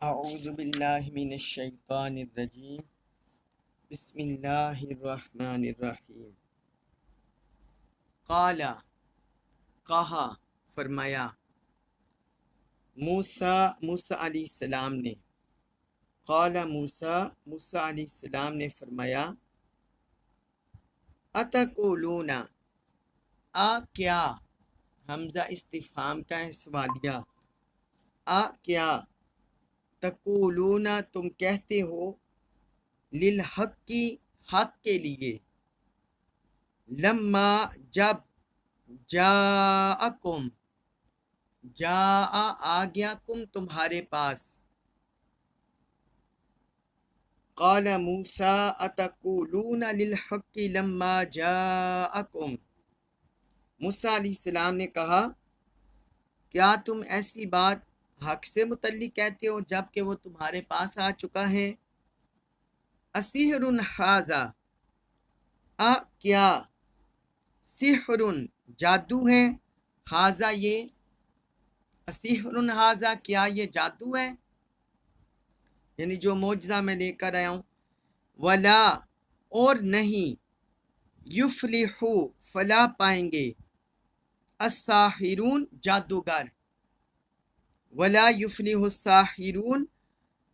اعوذ باللہ من الشیطان الرجیم بسم اللہ الرحمن الرحیم۔ قال کہا فرمایا موسیٰ علیہ السلام نے قال موسیٰ علیہ السلام نے فرمایا اتقولون کیا، حمزہ استفہام کا ہے سوالیہ، کیا تقولون تم کہتے ہو للحق کی حق کے لیے، لما جب جاءکم آ گیا کم تمہارے پاس، قال موسیٰ اتقولون للحق لما جاءکم، موسیٰ علیہ السلام نے کہا کیا تم ایسی بات حق سے متعلق کہتے ہو جب کہ وہ تمہارے پاس آ چکا ہے؟ اسحر ھذا، کیا سحر جادو ہے، ھذا یہ، اسحر ھذا کیا یہ جادو ہے، یعنی جو معجزہ میں لے کر آیا ہوں، ولا اور نہیں، یفلح فلاح پائیں گے، الساحرون جادوگر، ولا یفلح الساحرون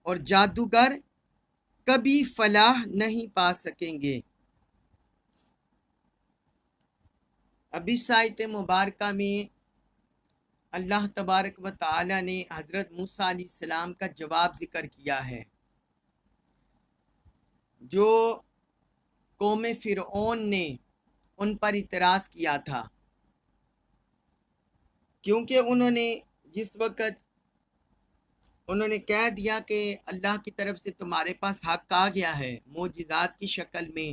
اور جادوگر کبھی فلاح نہیں پا سکیں گے۔ اب اس آیت مبارکہ میں اللہ تبارک و تعالی نے حضرت موسیٰ علیہ السلام کا جواب ذکر کیا ہے، جو قوم فرعون نے ان پر اعتراض کیا تھا، کیونکہ انہوں نے جس وقت انہوں نے کہہ دیا کہ اللہ کی طرف سے تمہارے پاس حق آ گیا ہے معجزات کی شکل میں،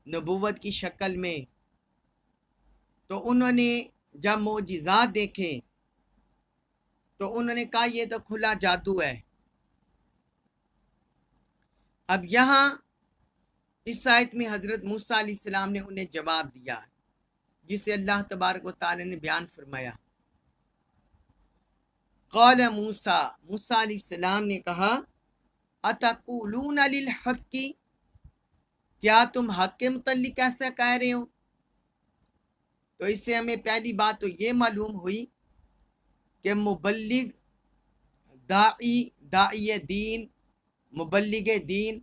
نبوت کی شکل میں، تو انہوں نے جب معجزات دیکھے تو انہوں نے کہا یہ تو کھلا جادو ہے۔ اب یہاں اس آیت میں حضرت موسیٰ علیہ السلام نے انہیں جواب دیا، جسے اللہ تبارک و تعالی نے بیان فرمایا۔ قال موسیٰ علیہ السلام نے کہا اتقولون للحق، کیا تم حق کے متعلق ایسا کہہ رہے ہو؟ تو اس سے ہمیں پہلی بات تو یہ معلوم ہوئی کہ مبلغ، داعی دین، مبلغ دین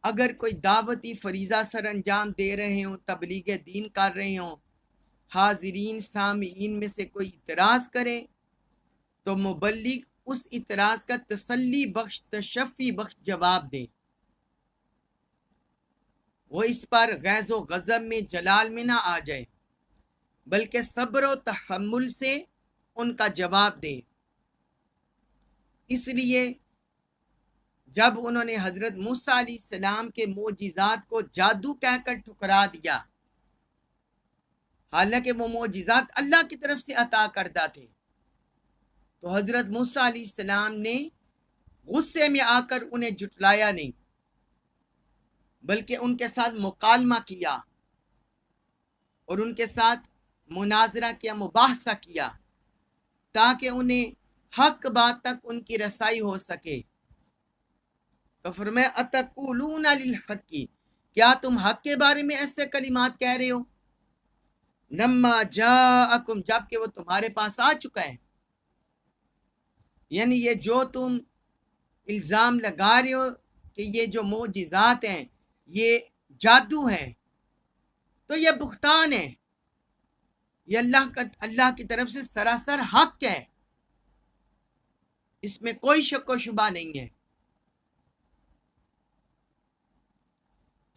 اگر کوئی دعوتی فریضہ سر انجام دے رہے ہوں، تبلیغ دین کر رہے ہوں، حاضرین سامعین میں سے کوئی اعتراض کرے تو مبلغ اس اعتراض کا تسلی بخش، تشفی بخش جواب دے، وہ اس پر غیظ و غضب میں، جلال میں نہ آ جائے، بلکہ صبر و تحمل سے ان کا جواب دے۔ اس لیے جب انہوں نے حضرت موسیٰ علیہ السلام کے معجزات کو جادو کہہ کر ٹھکرا دیا، حالانکہ وہ معجزات اللہ کی طرف سے عطا کردہ تھے، تو حضرت موسیٰ علیہ السلام نے غصے میں آ کر انہیں جھٹلایا نہیں، بلکہ ان کے ساتھ مکالمہ کیا اور ان کے ساتھ مناظرہ کیا، مباحثہ کیا، تاکہ انہیں حق بات تک ان کی رسائی ہو سکے۔ تو فرمایا اتقولون للحق، کیا تم حق کے بارے میں ایسے کلمات کہہ رہے ہو، لما جاءکم جب کہ وہ تمہارے پاس آ چکا ہے، یعنی یہ جو تم الزام لگا رہے ہو کہ یہ جو معجزات ہیں یہ جادو ہیں، تو یہ بہتان ہے، یہ اللہ کی طرف سے سراسر حق ہے، اس میں کوئی شک و شبہ نہیں ہے۔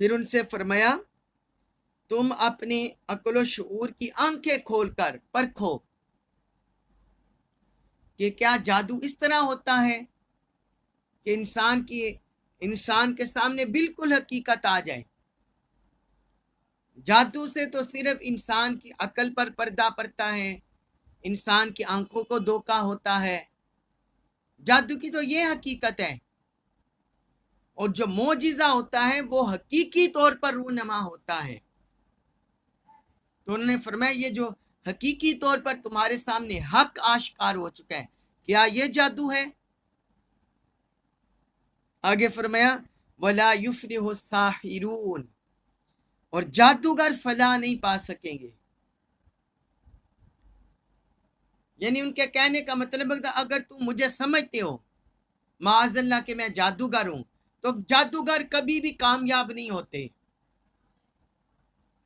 پھر ان سے فرمایا تم اپنے عقل و شعور کی آنکھیں کھول کر پرکھو کہ کیا جادو اس طرح ہوتا ہے کہ انسان کے سامنے بالکل حقیقت آ جائے۔ جادو سے تو صرف انسان کی عقل پر پردہ پڑتا ہے، انسان کی آنکھوں کو دھوکا ہوتا ہے، جادو کی تو یہ حقیقت ہے، اور جو معجزہ ہوتا ہے وہ حقیقی طور پر رونما ہوتا ہے۔ تو انہوں نے فرمایا یہ جو حقیقی طور پر تمہارے سامنے حق آشکار ہو چکا ہے، کیا یہ جادو ہے؟ آگے فرمایا وَلَا يُفْلِحُ السَّاحِرُونَ، اور جادوگر فلاح نہیں پا سکیں گے۔ یعنی ان کے کہنے کا مطلب ہے اگر تم مجھے سمجھتے ہو معاذ اللہ کہ میں جادوگر ہوں، تو جادوگر کبھی بھی کامیاب نہیں ہوتے،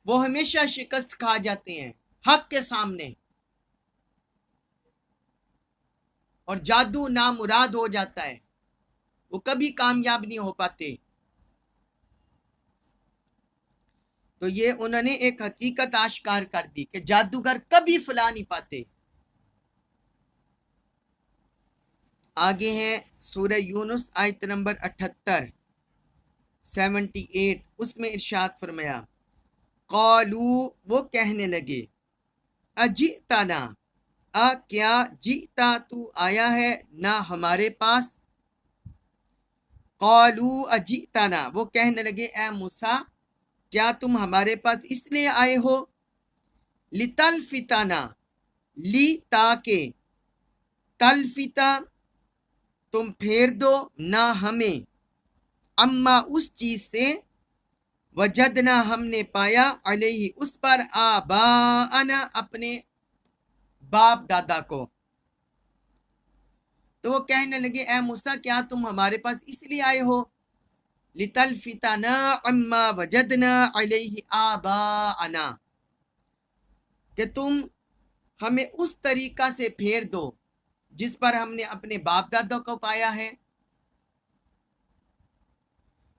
وہ ہمیشہ شکست کھا جاتے ہیں حق کے سامنے، اور جادو نامراد ہو جاتا ہے، وہ کبھی کامیاب نہیں ہو پاتے۔ تو یہ انہوں نے ایک حقیقت آشکار کر دی کہ جادوگر کبھی فلاح نہیں پاتے۔ آگے ہیں سورہ یونس آیت نمبر 78 اس میں ارشاد فرمایا قالو، وہ کہنے لگے اجئتنا، کیا جئتا تو آیا ہے نہ ہمارے پاس، قالو اجئتنا، وہ کہنے لگے اے موسیٰ کیا تم ہمارے پاس اس لیے آئے ہو، لتلفتنا، لی تاکہ، تلفتا تم پھیر دو نہ ہمیں، اما اس چیز سے، وجدنا ہم نے پایا، علیہ اس پر، آباءنا اپنے باپ دادا کو۔ تو وہ کہنے لگے اے موسیٰ کیا تم ہمارے پاس اس لیے آئے ہو، لتلفتنا اما وجدنا علیہ آباءنا، کہ تم ہمیں اس طریقہ سے پھیر دو جس پر ہم نے اپنے باپ دادا کو پایا ہے۔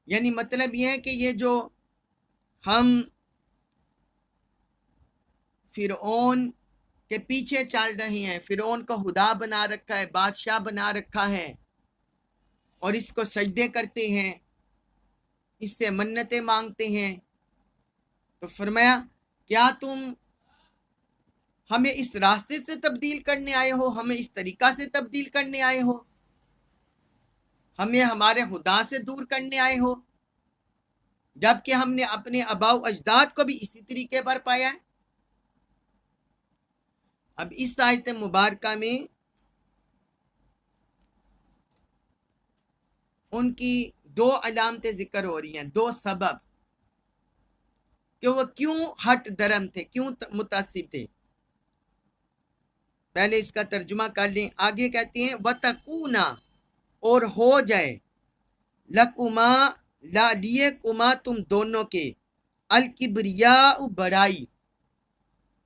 یعنی مطلب یہ ہے کہ یہ جو ہم فرعون کے پیچھے چل رہے ہیں، فرعون کو خدا بنا رکھا ہے، بادشاہ بنا رکھا ہے، اور اس کو سجدے کرتے ہیں، اس سے منتیں مانگتے ہیں، تو فرمایا کیا تم ہمیں اس راستے سے تبدیل کرنے آئے ہو، ہمیں اس طریقہ سے تبدیل کرنے آئے ہو، ہمیں ہمارے خدا سے دور کرنے آئے ہو، جبکہ ہم نے اپنے آباء و اجداد کو بھی اسی طریقے پر پایا ہے۔ اب اس آیت مبارکہ میں ان کی دو علامتیں ذکر ہو رہی ہیں، دو سبب کہ وہ کیوں ہٹ درم تھے، کیوں متعصب تھے۔ پہلے اس کا ترجمہ کر لیں۔ آگے کہتے ہیں وَتَکُونَ، اور ہو جائے، لَکُمَا، لا لیے، کما تم دونوں کے، الکبریاء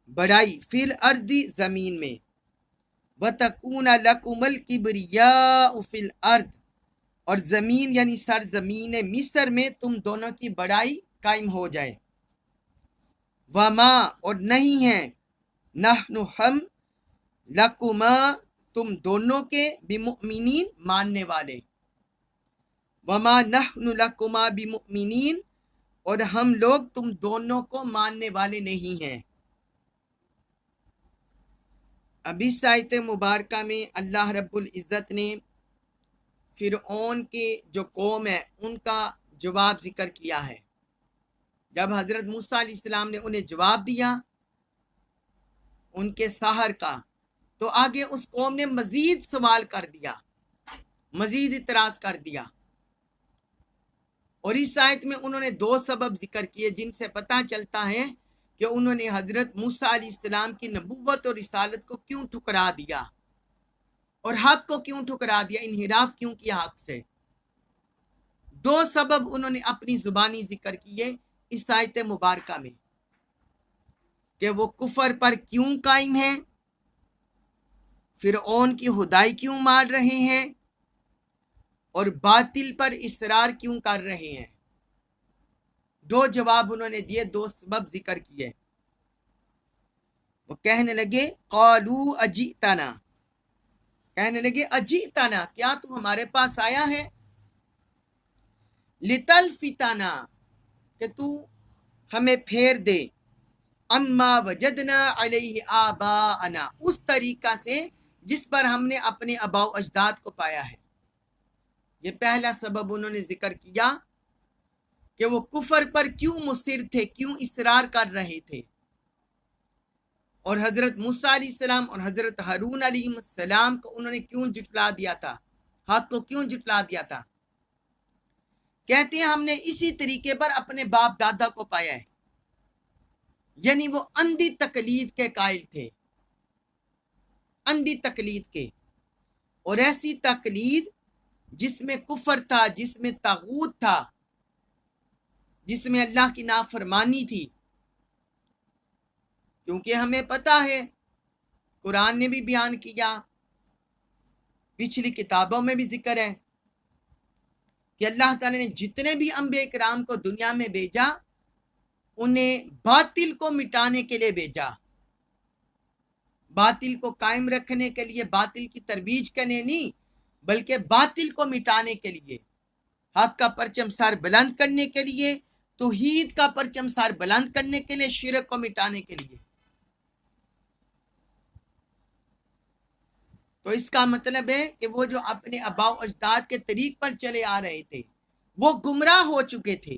بڑائی، فی الارض زمین میں، وَتَکُونَ لَکُمُ الْکِبْرِیَاءُ فِی الْأَرْضِ، اور زمین یعنی سرزمین مصر میں تم دونوں کی بڑائی قائم ہو جائے، وَمَا، اور نہیں ہے، نَحْنُ ہم، لَکُمَا تم دونوں کے، بِمُؤْمِنِین ماننے والے، وَمَا نَحْنُ لَکُمَا بِمُؤْمِنِین، اور ہم لوگ تم دونوں کو ماننے والے نہیں ہیں۔ اب اس آیت مبارکہ میں اللہ رب العزت نے فرعون کے جو قوم ہے ان کا جواب ذکر کیا ہے۔ جب حضرت موسیٰ علیہ السلام نے انہیں جواب دیا ان کے سحر کا، تو آگے اس قوم نے مزید سوال کر دیا، مزید اعتراض کر دیا، اور اس آیت میں انہوں نے دو سبب ذکر کیے جن سے پتہ چلتا ہے کہ انہوں نے حضرت موسیٰ علیہ السلام کی نبوت اور رسالت کو کیوں ٹھکرا دیا، اور حق کو کیوں ٹھکرا دیا، انحراف کیوں کیا حق سے۔ دو سبب انہوں نے اپنی زبانی ذکر کیے اس آیت مبارکہ میں، کہ وہ کفر پر کیوں قائم ہیں، فرعون کی خدائی کیوں مان رہے ہیں، اور باطل پر اصرار کیوں کر رہے ہیں۔ دو جواب انہوں نے دیے، دو سبب ذکر کیے۔ وہ کہنے لگے قالو اجئتنا، کہنے لگے اجئتنا، کیا تو ہمارے پاس آیا ہے، لتلفتنا، کہ تو ہمیں پھیر دے، اما وجدنا علیہ آباءنا، اس طریقہ سے جس پر ہم نے اپنے آباء و اجداد کو پایا ہے۔ یہ پہلا سبب انہوں نے ذکر کیا کہ وہ کفر پر کیوں مصر تھے، کیوں اصرار کر رہے تھے، اور حضرت موسیٰ علیہ السلام اور حضرت ہارون علیہ السلام کو انہوں نے کیوں جھٹلا دیا تھا، حق کو کیوں جھٹلا دیا تھا؟ کہتے ہیں ہم نے اسی طریقے پر اپنے باپ دادا کو پایا ہے، یعنی وہ اندھی تقلید کے قائل تھے، اندھی تقلید کے، اور ایسی تقلید جس میں کفر تھا، جس میں طاغوت تھا، جس میں اللہ کی نافرمانی تھی۔ کیونکہ ہمیں پتہ ہے، قرآن نے بھی بیان کیا، پچھلی کتابوں میں بھی ذکر ہے کہ اللہ تعالی نے جتنے بھی انبیاء کرام کو دنیا میں بھیجا، انہیں باطل کو مٹانے کے لیے بھیجا، باطل کو قائم رکھنے کے لیے، باطل کی ترویج کرنے نہیں، بلکہ باطل کو مٹانے کے لیے، حق کا پرچم سر بلند کرنے کے لیے، توحید کا پرچم سر بلند کرنے کے لیے، شرک کو مٹانے کے لیے۔ تو اس کا مطلب ہے کہ وہ جو اپنے آباء و اجداد کے طریق پر چلے آ رہے تھے، وہ گمراہ ہو چکے تھے،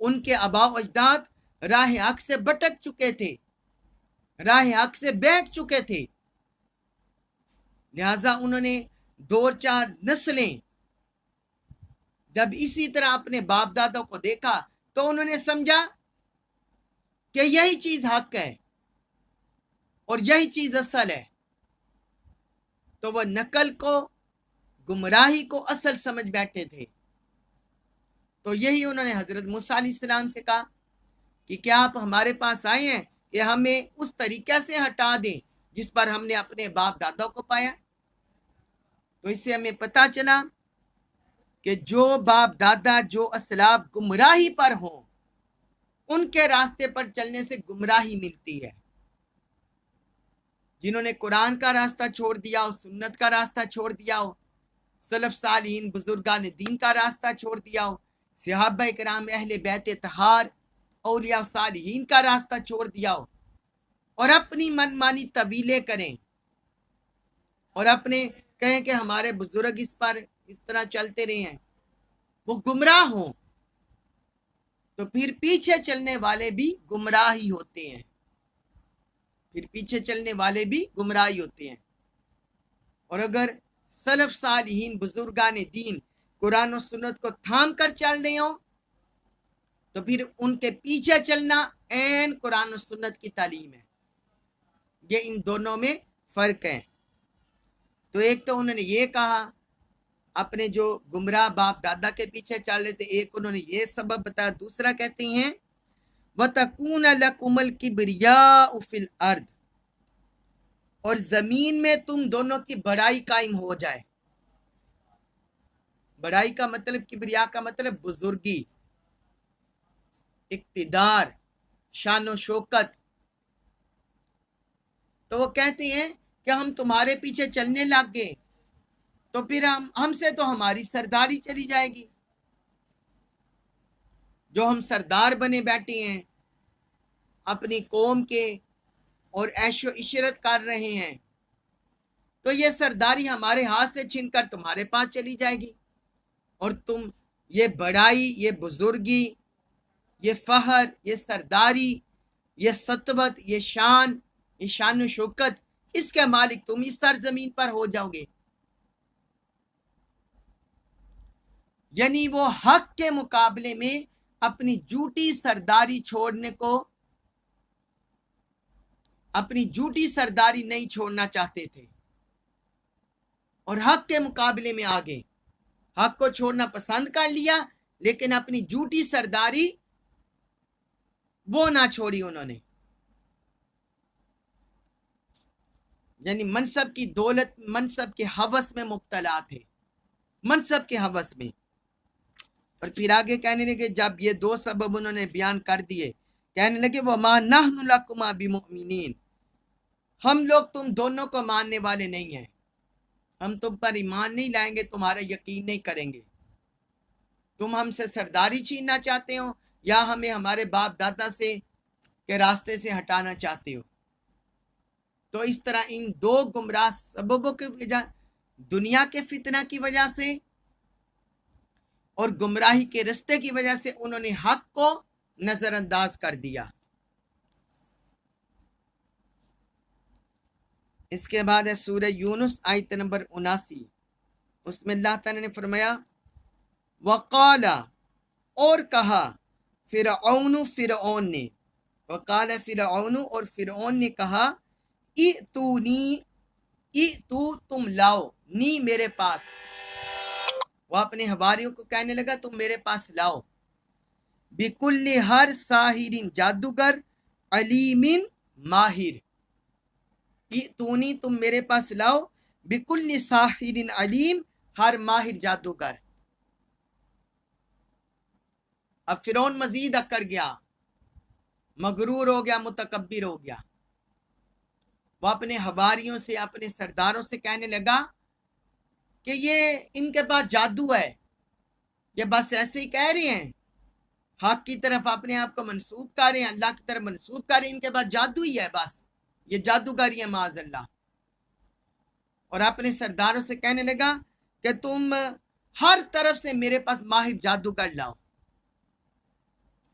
ان کے آباء و اجداد راہ حق سے بھٹک چکے تھے، راہ حق سے بہک چکے تھے، لہذا انہوں نے دو چار نسلیں جب اسی طرح اپنے باپ دادوں کو دیکھا تو انہوں نے سمجھا کہ یہی چیز حق ہے اور یہی چیز اصل ہے، تو وہ نقل کو، گمراہی کو اصل سمجھ بیٹھے تھے۔ تو یہی انہوں نے حضرت موسیٰ علیہ السلام سے کہا کہ کیا آپ ہمارے پاس آئے ہیں کہ ہمیں اس طریقے سے ہٹا دیں جس پر ہم نے اپنے باپ دادوں کو پایا؟ تو اس سے ہمیں پتہ چلا کہ جو باپ دادا، جو اسلاف گمراہی پر ہوں، ان کے راستے پر چلنے سے گمراہی ملتی ہے۔ جنہوں نے قرآن کا راستہ چھوڑ دیا ہو، سنت کا راستہ چھوڑ دیا ہو، سلف صالحین بزرگان دین کا راستہ چھوڑ دیا ہو، صحابہ کرام اہل بیت طہار اولیاء صالحین کا راستہ چھوڑ دیا ہو، اور اپنی من مانی طویلیں کریں اور اپنے کہیں کہ ہمارے بزرگ اس پر اس طرح چلتے رہے ہیں، وہ گمراہ ہوں، تو پھر پیچھے چلنے والے بھی گمراہ ہی ہوتے ہیں، پھر پیچھے چلنے والے بھی گمراہی ہوتے ہیں۔ اور اگر سلف صالحین بزرگان دین قرآن و سنت کو تھام کر چل رہے ہوں تو پھر ان کے پیچھے چلنا عین قرآن و سنت کی تعلیم ہے۔ یہ ان دونوں میں فرق ہے۔ تو ایک تو انہوں نے یہ کہا اپنے جو گمراہ باپ دادا کے پیچھے چل رہے تھے، ایک انہوں نے یہ سبب بتایا، دوسرا کہتے ہیں وَتَكُونَ لَكُمُ الْكِبْرِيَاءُ فِي الْأَرْضِ، اور زمین میں تم دونوں کی بڑائی قائم ہو جائے۔ بڑائی کا مطلب، کبریا کا مطلب بزرگی، اقتدار، شان و شوکت۔ تو وہ کہتے ہیں کہ ہم تمہارے پیچھے چلنے لگ گئے تو پھر ہم سے تو ہماری سرداری چلی جائے گی، جو ہم سردار بنے بیٹھے ہیں اپنی قوم کے اور عیش و عشرت کر رہے ہیں، تو یہ سرداری ہمارے ہاتھ سے چھن کر تمہارے پاس چلی جائے گی، اور تم یہ بڑائی، یہ بزرگی، یہ فخر، یہ سرداری، یہ سطوت، یہ شان و شوکت، اس کے مالک تم اس سرزمین پر ہو جاؤ گے۔ یعنی وہ حق کے مقابلے میں اپنی جھوٹی سرداری چھوڑنے کو، اپنی جھوٹی سرداری نہیں چھوڑنا چاہتے تھے، اور حق کے مقابلے میں آگے حق کو چھوڑنا پسند کر لیا، لیکن اپنی جھوٹی سرداری وہ نہ چھوڑی انہوں نے۔ یعنی منصب کی دولت، منصب کے ہوس میں مبتلا تھے، منصب کے ہوس میں۔ اور پھر آگے کہنے لگے، جب یہ دو سبب انہوں نے بیان کر دیے، کہنے لگے وَمَا نَحْنُ لَكُمَا بِمُؤْمِنِينَ، ہم لوگ تم دونوں کو ماننے والے نہیں ہیں، ہم تم پر ایمان نہیں لائیں گے، تمہارا یقین نہیں کریں گے، تم ہم سے سرداری چھیننا چاہتے ہو یا ہمیں ہمارے باپ دادا سے کے راستے سے ہٹانا چاہتے ہو۔ تو اس طرح ان دو گمراہ سببوں کی وجہ، دنیا کے فتنہ کی وجہ سے اور گمراہی کے رستے کی وجہ سے، انہوں نے حق کو نظر انداز کر دیا۔ اس کے بعد ہے سورہ یونس آیت نمبر 79، اس میں اللہ تعالیٰ نے فرمایا وقال، اور کہا، فرعون نے، وقال فرعون، اور فرعون نے کہا، ائتونی، ائتو تم لاؤ، نی میرے پاس، وہ اپنے حواریوں کو کہنے لگا تم میرے پاس لاؤ، بکل ہر ساحر جادوگر، علیم ماہر، ائتونی تم میرے پاس لاؤ، بکل ساحر علیم، ہر ماہر جادوگر۔ اب فرعون مزید اکڑ گیا، مغرور ہو گیا، متکبر ہو گیا، وہ اپنے حواریوں سے، اپنے سرداروں سے کہنے لگا کہ یہ ان کے پاس جادو ہے، یہ بس ایسے ہی کہہ رہے ہیں، حق کی طرف اپنے آپ کو منسوب کر رہے ہیں، اللہ کی طرف منسوب کر رہے ہیں، ان کے پاس جادو ہی ہے، بس یہ جادوگری ہے معاذ اللہ۔ اور اپنے سرداروں سے کہنے لگا کہ تم ہر طرف سے میرے پاس ماہر جادوگر لاؤ،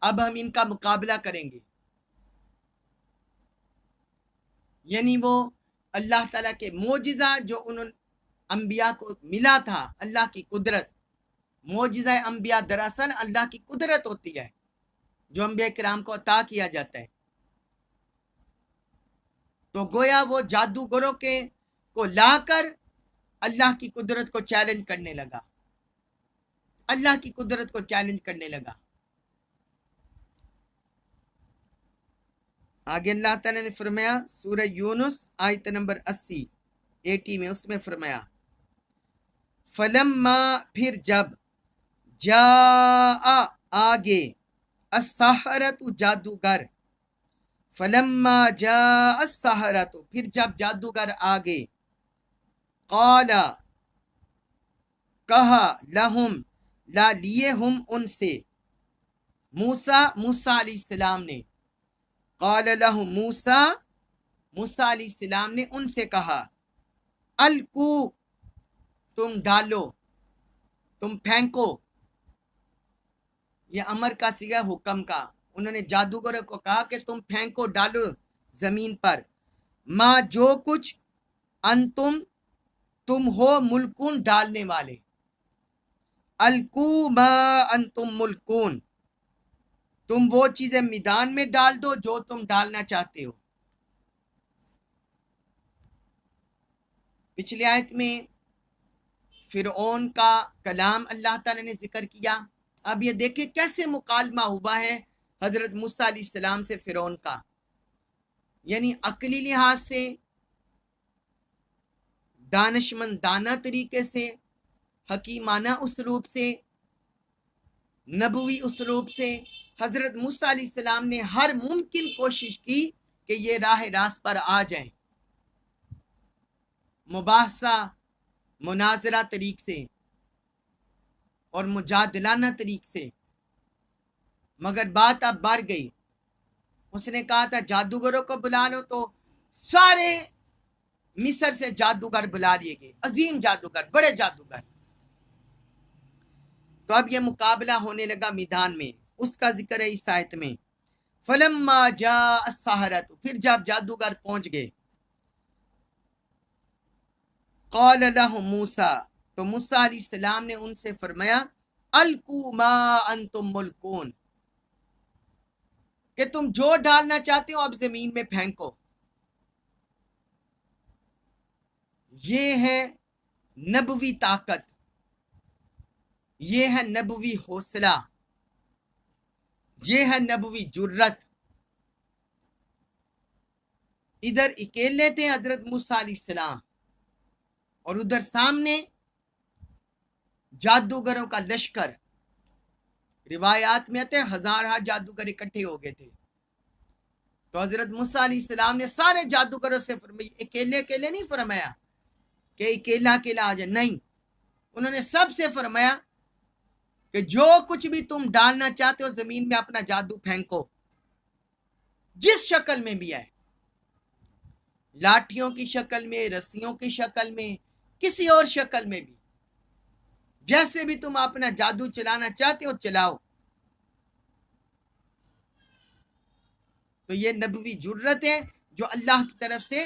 اب ہم ان کا مقابلہ کریں گے۔ یعنی وہ اللہ تعالیٰ کے معجزہ جو انہوں انبیاء کو ملا تھا، اللہ کی قدرت، معجزہ انبیاء دراصل اللہ کی قدرت ہوتی ہے جو انبیاء کرام کو عطا کیا جاتا ہے۔ تو گویا وہ جادوگروں کو لا کر اللہ کی قدرت کو چیلنج کرنے لگا، اللہ کی قدرت کو چیلنج کرنے لگا۔ آگے اللہ تعالیٰ نے فرمایا سورہ یونس آیت نمبر 80 میں، اس میں فرمایا فلما، پھر جب، جاء آگے، السحرۃ جادوگر، فلما جاء السحرۃ پھر جب جادوگر آگے، قال کہا، لہم لا لیے ہم ان سے، موسیٰ علیہ السلام نے، قال لہم موسیٰ علیہ السلام نے ان سے کہا، القو تم ڈالو، تم پھینکو، یہ امر کا صیغہ حکم کا، انہوں نے جادوگروں کو کہا کہ تم پھینکو، ڈالو زمین پر، ما جو کچھ، انتم تم ہو، ملکون ڈالنے والے، القو ما انتم ملکون، تم وہ چیزیں میدان میں ڈال دو جو تم ڈالنا چاہتے ہو۔ پچھلی آیت میں فرعون کا کلام اللہ تعالیٰ نے ذکر کیا، اب یہ دیکھیں کیسے مکالمہ ہوا ہے حضرت موسیٰ علیہ السلام سے فرعون کا، یعنی عقلی لحاظ سے، دانشمندانہ طریقے سے، حکیمانہ اسلوب سے، نبوی اسلوب سے حضرت موسیٰ علیہ السلام نے ہر ممکن کوشش کی کہ یہ راہ راست پر آ جائیں، مباحثہ، مناظرہ طریق سے اور مجادلانہ طریق سے، مگر بات اب بڑھ گئی۔ اس نے کہا تھا جادوگروں کو بلا لو، تو سارے مصر سے جادوگر بلا لیے گئے، عظیم جادوگر، بڑے جادوگر۔ تو اب یہ مقابلہ ہونے لگا میدان میں، اس کا ذکر ہے اس آیت میں، فلما جاء السحرۃ پھر جب جادوگر پہنچ گئے، قال لهم موسیٰ تو موسیٰ علیہ السلام نے ان سے فرمایا، القوا ما انتم ملکون، کہ تم جو ڈالنا چاہتے ہو اب زمین میں پھینکو۔ یہ ہے نبوی طاقت، یہ ہے نبوی حوصلہ، یہ ہے نبوی جرت۔ ادھر اکیلے تھے حضرت موسیٰ علیہ السلام، اور ادھر سامنے جادوگروں کا لشکر، روایات میں آتے ہزارہ جادوگر اکٹھے ہو گئے تھے۔ تو حضرت موسیٰ علیہ السلام نے سارے جادوگروں سے فرمایا، اکیلے نہیں فرمایا کہ اکیلا آ جائے، نہیں، انہوں نے سب سے فرمایا کہ جو کچھ بھی تم ڈالنا چاہتے ہو زمین میں اپنا جادو پھینکو، جس شکل میں بھی ہے، لاٹھیوں کی شکل میں، رسیوں کی شکل میں، کسی اور شکل میں بھی، جیسے بھی تم اپنا جادو چلانا چاہتے ہو چلاؤ۔ تو یہ نبوی جرت ہے جو اللہ کی طرف سے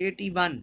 81,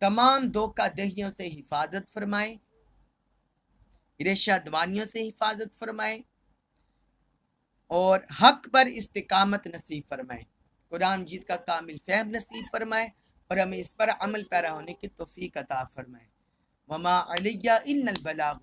تمام دھوکہ دہیوں سے حفاظت فرمائے، رشوہ دوانیوں سے حفاظت فرمائے اور حق پر استقامت نصیب فرمائے، قرآن مجید کا کامل فہم نصیب فرمائے اور ہمیں اس پر عمل پیرا ہونے کی توفیق عطا فرمائے۔ وما علیہ الا البلاغ